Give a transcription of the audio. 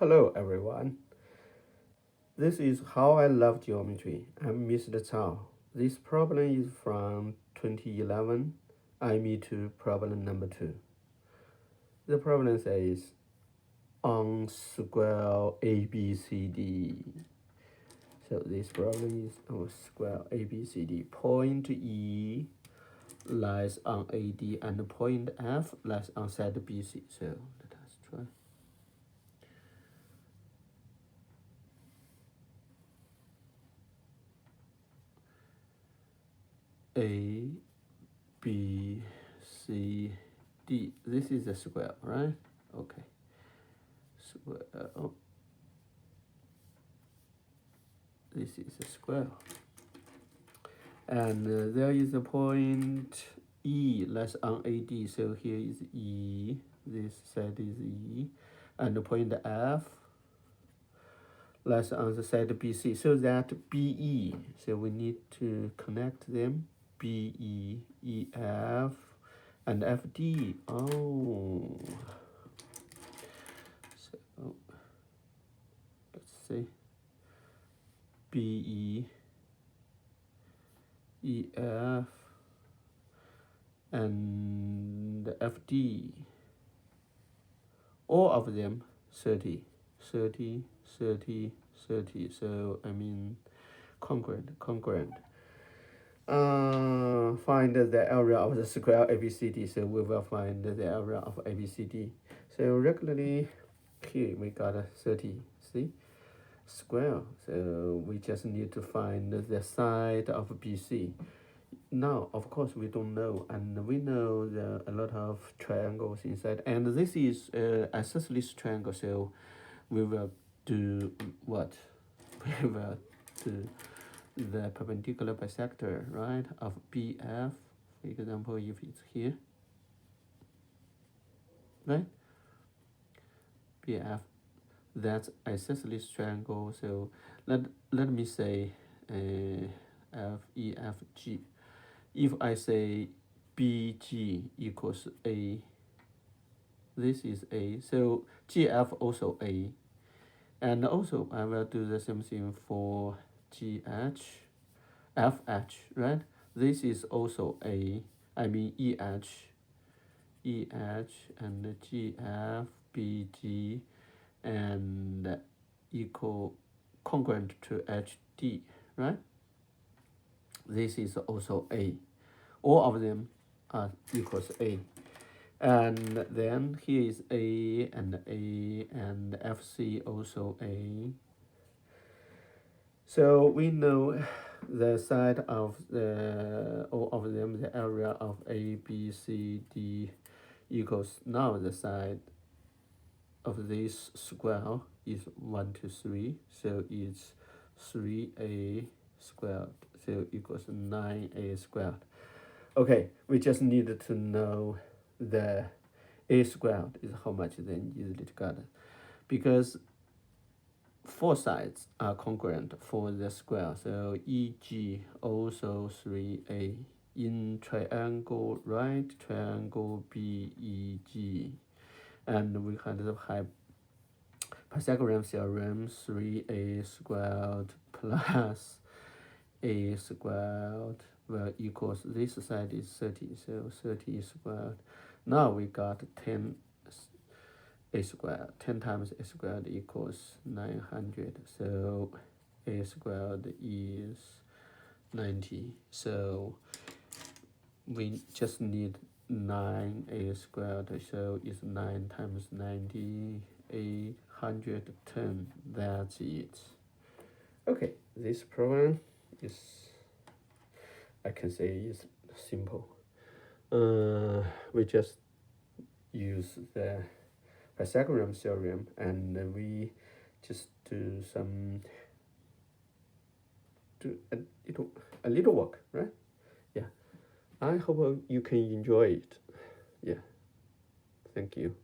Hello everyone. This is How I Love Geometry. I'm Mr. Cao. This problem is from 2011, Aime12 problem number 2. The problem says, on square ABCD. So this problem is on square ABCD. Point E lies on AD and point F lies on side BC. So let us try. A, B, C, D. This is a square, right? Okay. Square. This is a square. And there is a point E lies on AD. So here is E. This side is E. And the point F lies on the side BC. So that BE. So we need to connect them. BE, EF, and FD. Oh. So let's see. BE, EF, and FD. All of them 30, 30, 30, 30. So I mean congruent. Find the area of the square ABCD. So we will find the area of ABCD. So regularly here we got 30. See, square. So we just need to find the side of BC. Now, of course, we don't know, and we know there are a lot of triangles inside. And this is isosceles triangle. So we will do what? We will do the perpendicular bisector, right, of BF, for example, if it's here, right? BF, that's isosceles triangle. So let me say FEFG. If I say BG equals A, this is A, so GF also A. And also I will do the same thing for GH, FH, right? This is also A, I mean EH, and GF, BG, and equal congruent to HD, right? This is also A. All of them are equals A. And then here is A, and FC also A. So we know the side of all of them, the area of A, B, C, D equals, now the side of this square is 1 to 3. So it's 3A squared. So equals 9A squared. Okay, we just need to know the A squared is how much, then easily got it. Because 4 sides are congruent for the square. So EG also 3A. In triangle, right? Triangle BEG. And we kind of have Pythagorean Theorem, 3A squared plus A squared will equals, this side is 30, so 30 squared. Now we got 10 A squared. 10 times A squared equals 900. So A squared is 90. So we just need 9A squared. So it's 9 times 90, 810. That's it. Okay, this problem is, I can say, is simple. We just use the Pythagorean theorem, and we just do a little work, right? Yeah, I hope you can enjoy it. Yeah, thank you.